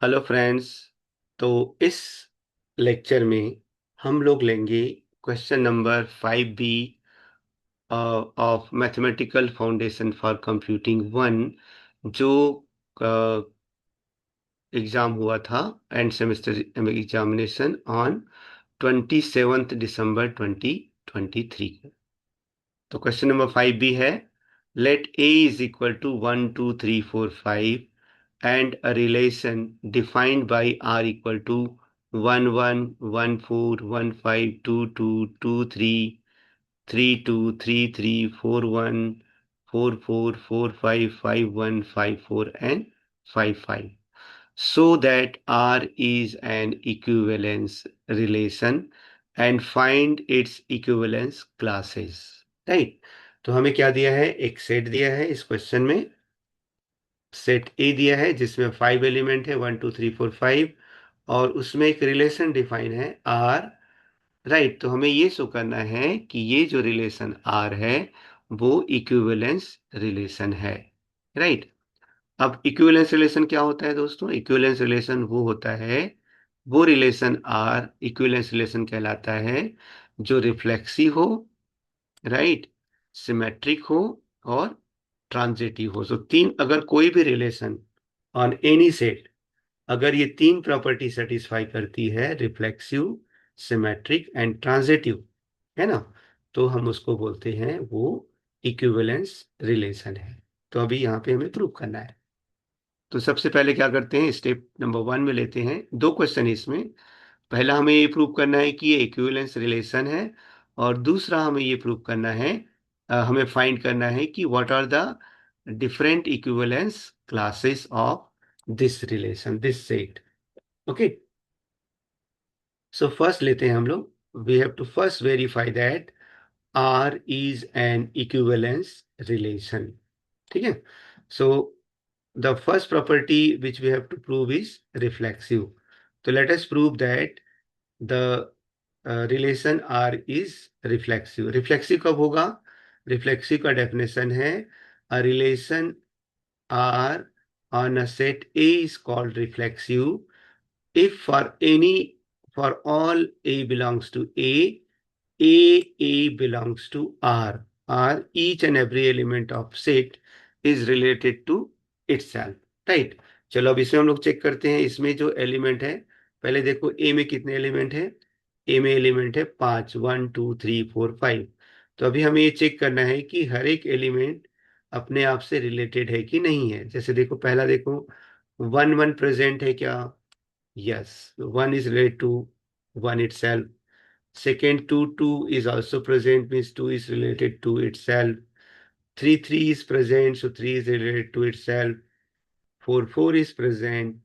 Hello friends. तो इस lecture में हम लोग लेंगे question number 5B of mathematical foundation for computing 1, जो एग्जाम हुआ था, एंड सेमेस्टर एग्जामिनेशन ऑन 27 दिसंबर 2023 को। तो क्वेश्चन नंबर 5B है, let A is equal to 1 2 3 4 5 and a relation defined by r equal to 1 1 1 4 1 5 2 2 2 3 3 2 3 3 4 1 4 4 4 5 5 1 5 4 and 5 5, so that r is an equivalence relation and find its equivalence classes. Right? तो हमें क्या दिया है, एक सेट दिया है इस क्वेश्चन में। सेट ए दिया है जिसमें 5 एलिमेंट है, 1 2 3 4 5, और उसमें एक रिलेशन डिफाइन है आर। राइट? तो हमें ये शो करना है कि ये जो रिलेशन आर है वो इक्विवेलेंस रिलेशन है। राइट? अब इक्विवेलेंस रिलेशन क्या होता है दोस्तों? इक्विवेलेंस रिलेशन वो होता है, वो रिलेशन आर इक्विवेलेंस रिलेशन कहलाता है जो रिफ्लेक्सिव हो, राइट, सिमेट्रिक हो और ट्रांजिटिव हो। सो तीन, अगर कोई भी रिलेशन ऑन एनी सेट, अगर ये तीन प्रॉपर्टी सेटिस्फाई करती है, रिफ्लेक्सिव, सिमेट्रिक एंड ट्रांजिटिव, है ना, तो हम उसको बोलते हैं वो इक्विवेलेंस रिलेशन है। तो अभी यहाँ पे हमें प्रूव करना है। तो सबसे पहले क्या करते हैं, स्टेप नंबर 1 में लेते हैं। दो क्वेश्चन है इसमें। पहला हमें ये प्रूव करना है कि ये इक्विवेलेंस रिलेशन है, और दूसरा हमें ये प्रूव करना है, हमें फाइंड करना है कि what are the different equivalence classes of this relation, this set. Okay, so first लेते हैं हम लोग, we have to first verify that R is an equivalence relation. ठीक है? So the first property which we have to prove is reflexive. तो let us prove that the relation R is reflexive. Reflexive कब होगा? Reflexive का definition है, a relation R on a set A is called reflexive if for all a belongs to a belongs to r, each and every element of set is related to itself. Right? चलो अब इसमें हम लोग check करते हैं। इसमें जो element है, पहले देखो ए में कितने एलिमेंट है। ए में एलिमेंट है 5, 1 2 3 4 5। तो अभी हमें ये चेक करना है कि हर एक एलिमेंट अपने आप से रिलेटेड है कि नहीं है। जैसे देखो, पहला देखो, 1 1 प्रेजेंट है क्या? Yes, 1 is related to 1 itself. Second, 2 is also present, means 2 is related to itself. 3 is present, so 3 is related to itself. 4 is present,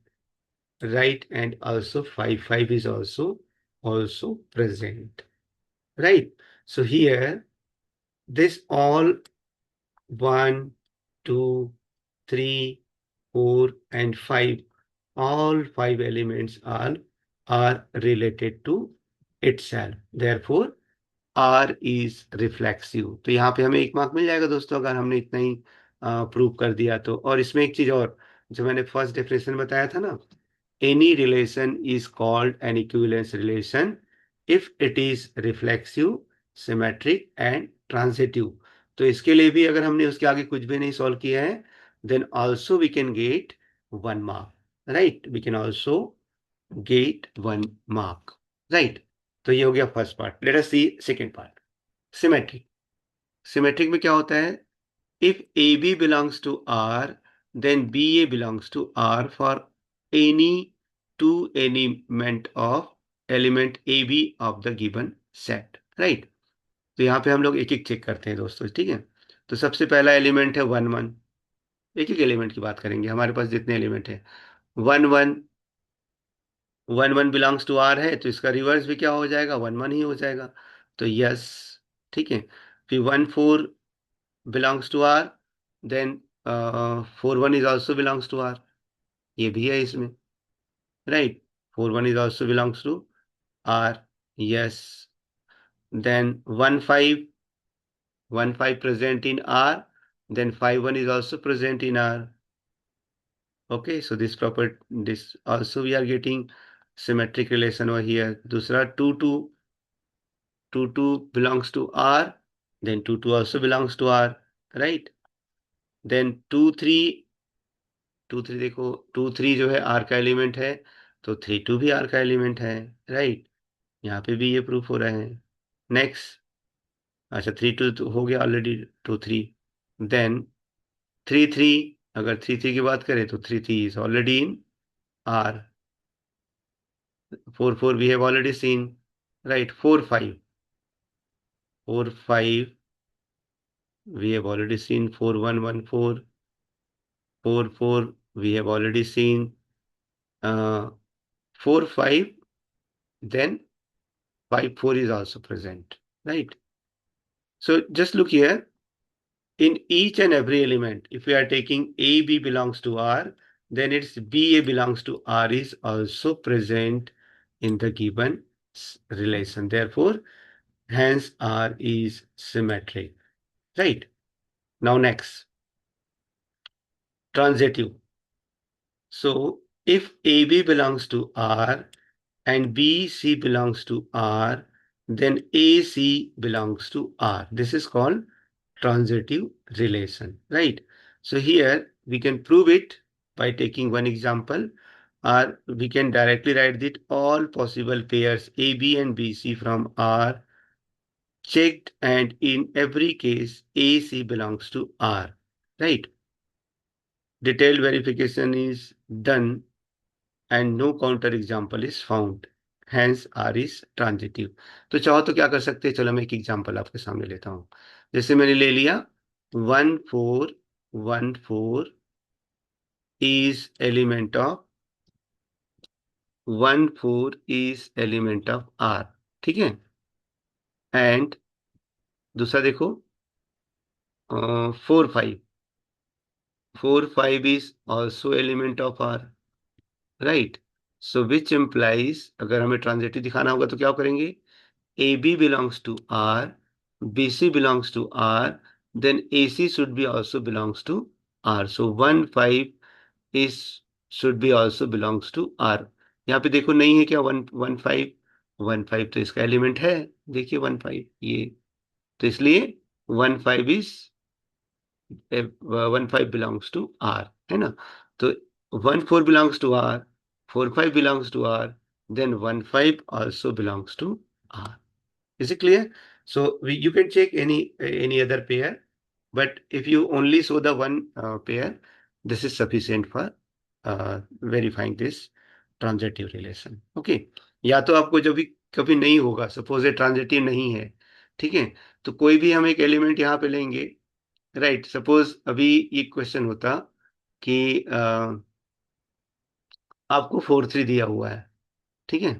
right? And also 5 is also present, right? So here, this all 1, 2, 3, 4, and 5, all 5 elements are related to itself. Therefore, R is reflexive. तो यहाँ पे हमें 1 mark मिल जाएगा दोस्तों, अगर हमने इतना ही prove कर दिया तो। और इसमें एक चीज और, जो मैंने फर्स्ट डेफिनेशन बताया था ना, any relation is called an equivalence relation if it is reflexive, symmetric and transitive. तो इसके लिए भी अगर हमने उसके आगे कुछ भी नहीं सॉल्व किया है, then also we can get 1 mark. Right? We can also get 1 mark. Right? तो ये हो गया first part. Let us see second part, symmetric. Symmetric में क्या होता है? If A B belongs to R, then B A belongs to R for any two element A B of the given set. Right? तो यहाँ पे हम लोग एक एक चेक करते हैं दोस्तों। ठीक है? तो सबसे पहला एलिमेंट है 1 1। एक एक एलिमेंट की बात करेंगे, हमारे पास जितने एलिमेंट है। 1 1, 1 1 बिलोंग्स टू आर है, तो इसका रिवर्स भी क्या हो जाएगा? 1 1 ही हो जाएगा। तो यस, ठीक है। फिर 1 4 belongs to R, then 4 1 is also belongs to R, ये भी है इसमें। Right? 4 1 is also belongs to R, yes. Then 1 5 present in R, then 5 1 is also present in R. Okay, so this also we are getting symmetric relation over here. दूसरा 2 belongs to R, then 2 also belongs to R, right? Then 2 3 देखो 2 3 जो है R का element है, तो 3 2 भी R का element है, राइट? यहाँ पे भी ये प्रूफ हो रहा है। नेक्स्ट, अच्छा 3 2 तो हो गया ऑलरेडी, 2 3। देन 3 3, अगर 3 3 की बात करें तो 3 3 is already in R. 4 4 we have already seen, right? 4 5 we have already seen 4 1 1 4 4 4 we have already seen 4 5, then 5 4 is also present, right? So just look here, in each and every element, if we are taking A B belongs to R, then its B A belongs to R is also present in the given relation. Therefore, hence R is symmetric, right? Now next, transitive. So if AB belongs to R and BC belongs to R, then AC belongs to R. This is called transitive relation, right? So here we can prove it by taking one example, or we can directly write that all possible pairs AB and BC from R checked, and in every case AC belongs to R, right? Detailed verification is done and no counter example is found, hence R is transitive. तो चाहो तो क्या कर सकते हैं, चलो मैं एक एग्जांपल आपके सामने लेता हूं। जैसे मैंने ले लिया 1 4 1 4 is element of 1 4 is element of R, ठीक है? एंड दूसरा देखो 4 5 is also element of R, right? So which implies, अगर हमें ट्रांजिटिव दिखाना होगा तो क्या करेंगे, AB belongs to R, BC belongs to R, then AC should be also belongs to R. So 1 5 is should be also belongs to R. यहाँ पे देखो नहीं है क्या, 1 1 5 तो इसका एलिमेंट है, देखिए 1 5 ये, तो इसलिए 1 5 इज 1 5 बिलोंग्स टू आर, है ना? तो 1 4 belongs to R, 4 5 belongs to R, then 1 5 also belongs to R. Is it clear? So you can check any other pair, but if you only show the one pair, this is sufficient for verifying this transitive relation. Okay? या तो आपको जब भी कभी नहीं होगा, suppose ये transitive नहीं है, ठीक है, तो कोई भी हम एक एलिमेंट यहाँ पे लेंगे, राइट? सपोज अभी ये क्वेश्चन होता कि आपको 4 3 दिया हुआ है, ठीक है?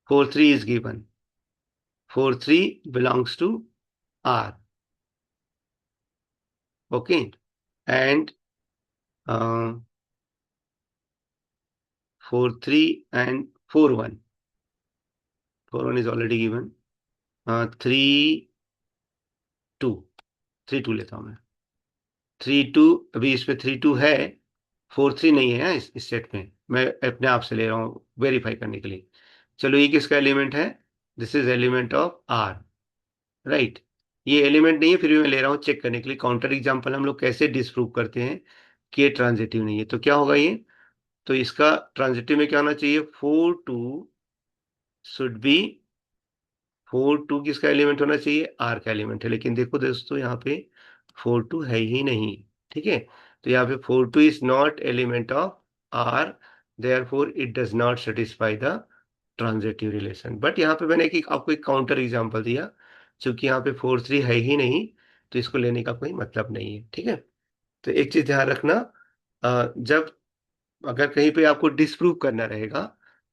4 3 is given, 4 3 belongs to R, okay? And 4 3 and 4 1 is already given, 3 2 लेता हूं मैं, 3 2, अभी इसमें 3 2 है, 4 3 नहीं है इस सेट में, मैं अपने आप से ले रहा हूँ वेरीफाई करने के लिए। चलो ये किसका एलिमेंट है, this is element of R, right? ये एलिमेंट नहीं है, फिर भी मैं ले रहा हूँ चेक करने के लिए। काउंटर एग्जांपल हम लोग कैसे डिसप्रूव करते हैं कि ये ट्रांजिटिव नहीं है, तो क्या होगा ये, तो इसका ट्रांजिटिव में क्या होना चाहिए, 4 2 शुड बी, 4 2 किसका एलिमेंट होना चाहिए, आर का एलिमेंट है, लेकिन देखो दोस्तों यहाँ पे 4 2 है ही नहीं, ठीक है? तो यहाँ पे 4 2 is not element of R, therefore it does not satisfy the transitive relation. But यहाँ पे मैंने आपको एक काउंटर एग्जांपल दिया, क्योंकि यहाँ पे 4 3 है ही नहीं, तो इसको लेने का कोई मतलब नहीं है, ठीक है? तो एक चीज ध्यान रखना, जब अगर कहीं पे आपको डिस्प्रूव करना रहेगा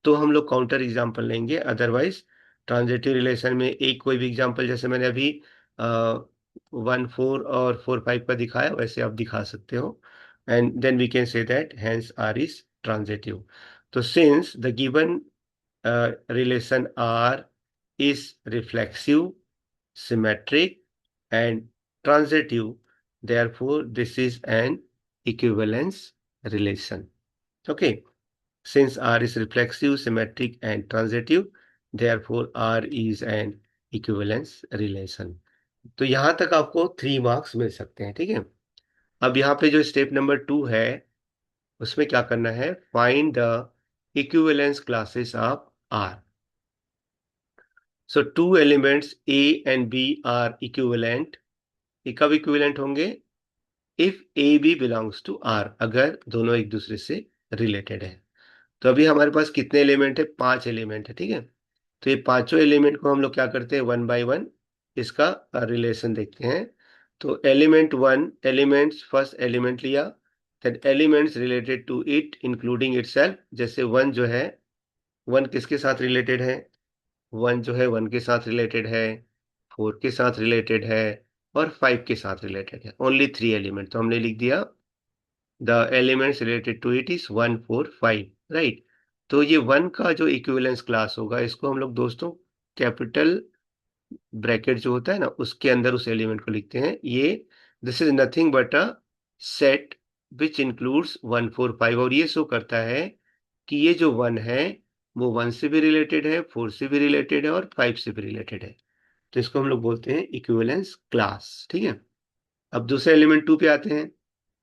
तो हम लोग काउंटर एग्जांपल लेंगे, अदरवाइज ट्रांजिटिव रिलेशन में एक कोई भी एग्जांपल, जैसे मैंने अभी 1 4 और 4 5 का दिखाया, वैसे आप दिखा सकते हो, and then we can say that hence R is transitive. तो since the given relation R is reflexive, symmetric, and transitive, therefore this is an equivalence relation. Okay, since R is reflexive, symmetric and transitive, therefore R is an equivalence relation. तो यहां तक आपको 3 marks मिल सकते हैं, ठीक है। अब यहाँ पे जो स्टेप नंबर 2 है, उसमें क्या करना है, find the equivalence classes of R. So two elements A and B are equivalent. ये कब इक्विवेलेंट होंगे? If A B belongs to R, अगर दोनों एक दूसरे से रिलेटेड है। तो अभी हमारे पास कितने एलिमेंट है? 5 एलिमेंट है, ठीक है। तो ये पांचों एलिमेंट को हम लोग क्या करते हैं, वन बाय वन इसका रिलेशन देखते हैं। तो element one, elements first element लिया, that elements related to it including itself. जैसे वन जो है, वन किसके साथ रिलेटेड है? वन जो है वन के साथ रिलेटेड है, फोर के साथ रिलेटेड है और फाइव के साथ रिलेटेड है। ओनली 3 एलिमेंट, तो हमने लिख दिया the elements related to it is 1 4 5, right. तो ये वन का जो इक्विवेलेंस क्लास होगा, इसको हम लोग दोस्तों कैपिटल ब्रैकेट जो होता है ना, उसके अंदर उस एलिमेंट को लिखते हैं। ये this is nothing but a set which includes 1 4 5, और ये शो करता है कि ये जो वन है वो वन से भी रिलेटेड है, फोर से भी रिलेटेड है और फाइव से भी रिलेटेड है। तो इसको हम लोग बोलते हैं इक्विवेलेंस क्लास, ठीक है। अब दूसरे एलिमेंट टू पे आते हैं।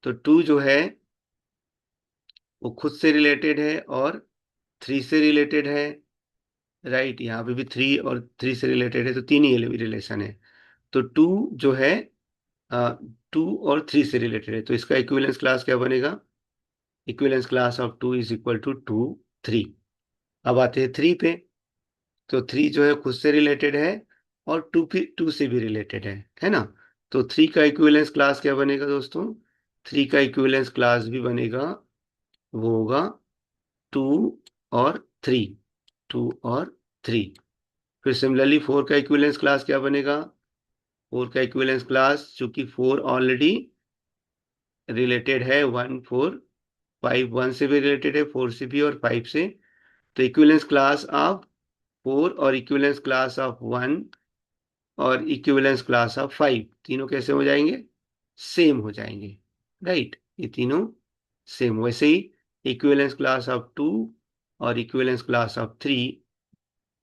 तो टू जो है वो खुद से रिलेटेड है और थ्री से रिलेटेड है, राइट। यहाँ पे भी थ्री और थ्री से रिलेटेड है, तो तीन ही रिलेशन है। तो टू जो है टू और थ्री से रिलेटेड है, तो इसका इक्विवेलेंस क्लास क्या बनेगा? Equivalence class of two is equal to two three. अब आते हैं थ्री पे। तो थ्री जो है खुद से रिलेटेड है और टू भी टू से भी रिलेटेड है ना। तो थ्री का इक्विवेलेंस क्लास क्या बनेगा दोस्तों? थ्री का इक्विवेलेंस क्लास भी बनेगा, वो होगा टू और थ्री, टू और थ्री। फिर सिमिलरली फोर का इक्विवेलेंस क्लास क्या बनेगा? फोर का इक्विवेलेंस क्लास, चूंकि फोर ऑलरेडी रिलेटेड है वन फोर फाइव, वन से भी रिलेटेड है, फोर से भी और फाइव से। तो इक्विवेलेंस क्लास ऑफ फोर और इक्विवेलेंस क्लास ऑफ वन और इक्विवेलेंस क्लास ऑफ फाइव, तीनों कैसे हो जाएंगे? सेम हो जाएंगे, राइट। ये तीनों सेम। वैसे ही इक्विवेलेंस क्लास ऑफ टू और equivalence class of three,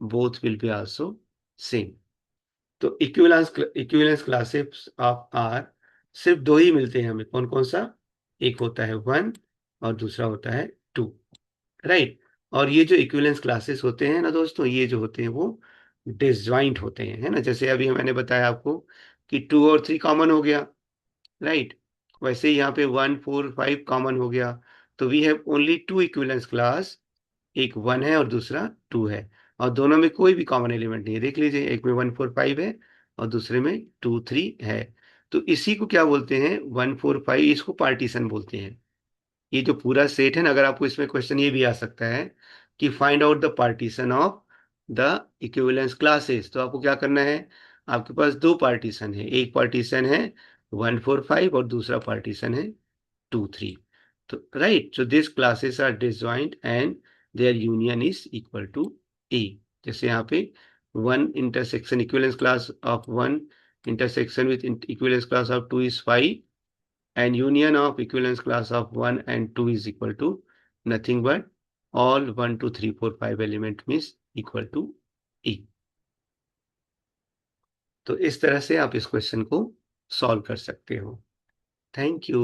both will be also same. तो इक्विवेलेंस क्लासेस ऑफ आर सिर्फ दो ही मिलते हैं हमें। कौन कौन सा? एक होता है वन और दूसरा होता है टू, राइट। और ये जो इक्विवेलेंस क्लासेस होते हैं ना दोस्तों, ये जो होते हैं वो डिसजॉइंट होते हैं, है ना। जैसे अभी मैंने बताया आपको कि टू और थ्री कॉमन हो गया, राइट। वैसे ही यहाँ पे वन फोर फाइव कॉमन हो गया। तो we have only two equivalence class, एक वन है और दूसरा टू है, और दोनों में कोई भी कॉमन एलिमेंट नहीं है। देख लीजिए, एक में वन फोर फाइव है और दूसरे में टू थ्री है। तो इसी को क्या बोलते हैं? वन फोर फाइव, इसको पार्टीशन बोलते हैं। ये जो पूरा सेट है ना, अगर आपको इसमें क्वेश्चन ये भी आ सकता है कि find out the partition of the equivalence classes, तो आपको क्या करना है? आपके पास दो पार्टीशन है, एक पार्टीशन है वन फोर फाइव और दूसरा पार्टीशन है टू थ्री। तो right, so this classes are disjoint and their union is equal to A. जैसे यहाँ पे one intersection, equivalence class of one intersection with equivalence class of two is five, and union of equivalence class of 1 and 2 is equal to nothing but all 1 2 3 4 5 element means equal to e। तो इस तरह से आप इस question को solve कर सकते हो। Thank you.